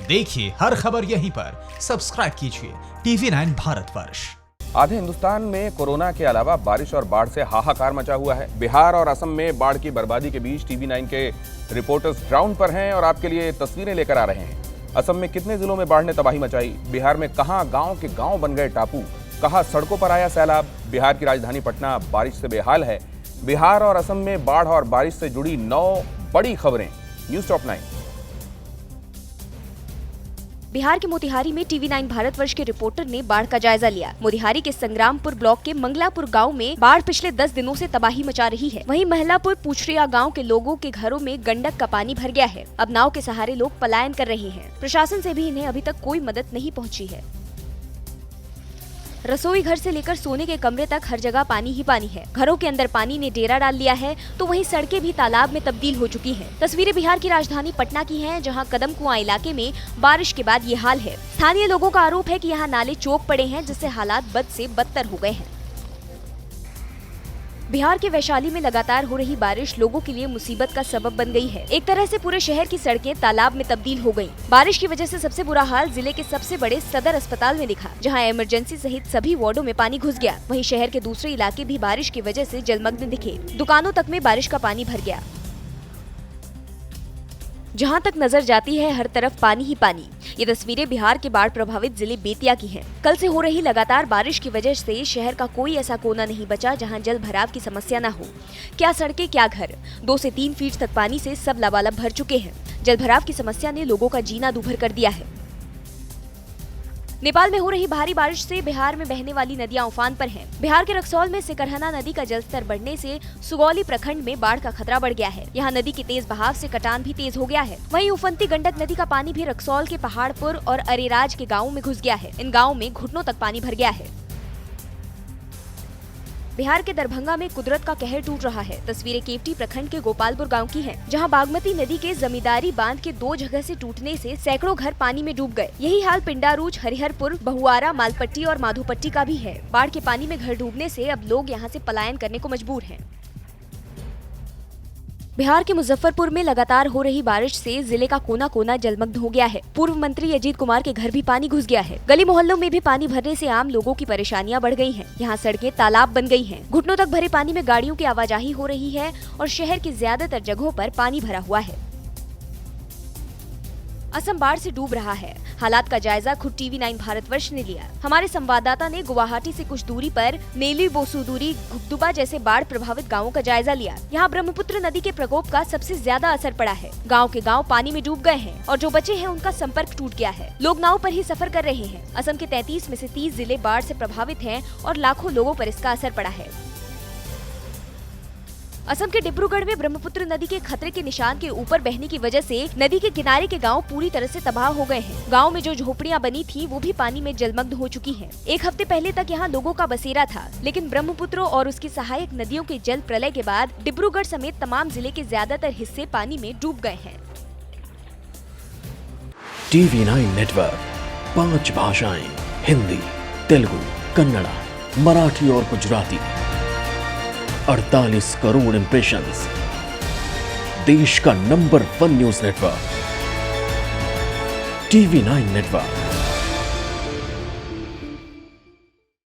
देखिए हर खबर यहीं पर, सब्सक्राइब कीजिए TV9 भारतवर्ष। आधे हिंदुस्तान में कोरोना के अलावा बारिश और बाढ़ से हाहाकार मचा हुआ है। बिहार और असम में बाढ़ की बर्बादी के बीच TV9 के रिपोर्टर्स ग्राउंड पर हैं और आपके लिए तस्वीरें लेकर आ रहे हैं। असम में कितने जिलों में बाढ़ ने तबाही मचाई, बिहार में कहां गांव के गांव बन गए टापू, कहां सड़कों पर आया सैलाब। बिहार की राजधानी पटना बारिश से बेहाल है। बिहार और असम में बाढ़ और बारिश से जुड़ी 9 बड़ी खबरें। News top 9। बिहार के मोतिहारी में TV9 भारतवर्ष के रिपोर्टर ने बाढ़ का जायजा लिया। मोतिहारी के संग्रामपुर ब्लॉक के मंगलापुर गांव में बाढ़ पिछले 10 दिनों से तबाही मचा रही है। वहीं महिलापुर पूछरिया गांव के लोगों के घरों में गंडक का पानी भर गया है। अब नाव के सहारे लोग पलायन कर रहे हैं। प्रशासन से भी इन्हें अभी तक कोई मदद नहीं पहुंची है। रसोई घर से लेकर सोने के कमरे तक हर जगह पानी ही पानी है। घरों के अंदर पानी ने डेरा डाल लिया है, तो वहीं सड़कें भी तालाब में तब्दील हो चुकी हैं। तस्वीरें बिहार की राजधानी पटना की हैं, जहां कदम कुआं इलाके में बारिश के बाद ये हाल है। स्थानीय लोगों का आरोप है कि यहां नाले चौक पड़े हैं, जिससे हालात बद से बदतर हो गए हैं। बिहार के वैशाली में लगातार हो रही बारिश लोगों के लिए मुसीबत का सबब बन गई है। एक तरह से पूरे शहर की सड़कें तालाब में तब्दील हो गईं। बारिश की वजह से सबसे बुरा हाल जिले के सबसे बड़े सदर अस्पताल में दिखा, जहां इमरजेंसी सहित सभी वार्डों में पानी घुस गया। वहीं शहर के दूसरे इलाके भी बारिश की वजह से जलमग्न दिखे। दुकानों तक में बारिश का पानी भर गया। जहां तक नजर जाती है हर तरफ पानी ही पानी। ये तस्वीरें बिहार के बाढ़ प्रभावित जिले बेतिया की हैं। कल से हो रही लगातार बारिश की वजह से शहर का कोई ऐसा कोना नहीं बचा जहां जल भराव की समस्या न हो। क्या सड़कें क्या घर, 2 से 3 फीट तक पानी से सब लबालब भर चुके हैं। जल भराव की समस्या ने लोगों का जीना दूभर कर दिया है। नेपाल में हो रही भारी बारिश से बिहार में बहने वाली नदियां उफान पर हैं। बिहार के रक्सौल में सिकरहना नदी का जलस्तर बढ़ने से सुगौली प्रखंड में बाढ़ का खतरा बढ़ गया है। यहां नदी के तेज बहाव से कटान भी तेज हो गया है। वहीं उफनती गंडक नदी का पानी भी रक्सौल के पहाड़पुर और अरेराज के गाँव में घुस गया है। इन गाँव में घुटनों तक पानी भर गया है। बिहार के दरभंगा में कुदरत का कहर टूट रहा है। तस्वीरें केवटी प्रखंड के गोपालपुर गांव की हैं, जहां बागमती नदी के जमींदारी बांध के 2 जगह से टूटने से सैकड़ों घर पानी में डूब गए। यही हाल पिंडारूच, हरिहरपुर, बहुआरा, मालपट्टी और माधोपट्टी का भी है। बाढ़ के पानी में घर डूबने से अब लोग यहां से पलायन करने को मजबूर हैं। बिहार के मुजफ्फरपुर में लगातार हो रही बारिश से जिले का कोना कोना जलमग्न हो गया है। पूर्व मंत्री अजीत कुमार के घर भी पानी घुस गया है। गली मोहल्लों में भी पानी भरने से आम लोगों की परेशानियां बढ़ गई हैं। यहाँ सड़कें तालाब बन गई हैं। घुटनों तक भरे पानी में गाड़ियों की आवाजाही हो रही है और शहर की ज्यादातर जगहों पर पानी भरा हुआ है। असम बाढ़ से डूब रहा है। हालात का जायजा खुद TV9 भारतवर्ष ने लिया। हमारे संवाददाता ने गुवाहाटी से कुछ दूरी पर नेली बोसूदूरी, घुगदुबा जैसे बाढ़ प्रभावित गांवों का जायजा लिया। यहाँ ब्रह्मपुत्र नदी के प्रकोप का सबसे ज्यादा असर पड़ा है। गांव के गांव पानी में डूब गए हैं और जो बचे हैं उनका संपर्क टूट गया है। लोग नाव पर ही सफर कर रहे हैं। असम के 33 में से 30 जिले बाढ़ से प्रभावित हैं और लाखों लोगों पर इसका असर पड़ा है। असम के डिब्रूगढ़ में ब्रह्मपुत्र नदी के खतरे के निशान के ऊपर बहने की वजह से नदी के किनारे के गांव पूरी तरह से तबाह हो गए हैं। गांव में जो झोपड़ियां बनी थी वो भी पानी में जलमग्न हो चुकी हैं। 1 हफ्ते पहले तक यहां लोगों का बसेरा था, लेकिन ब्रह्मपुत्र और उसकी सहायक नदियों के जल प्रलय के बाद डिब्रूगढ़ समेत तमाम जिले के ज्यादातर हिस्से पानी में डूब गए हैं। TV9 नेटवर्क 5 भाषाएं, हिंदी, तेलुगु, कन्नड़ा, मराठी और गुजराती, 48 करोड़ इंप्रेशंस, देश का number 1 news network TV9 network.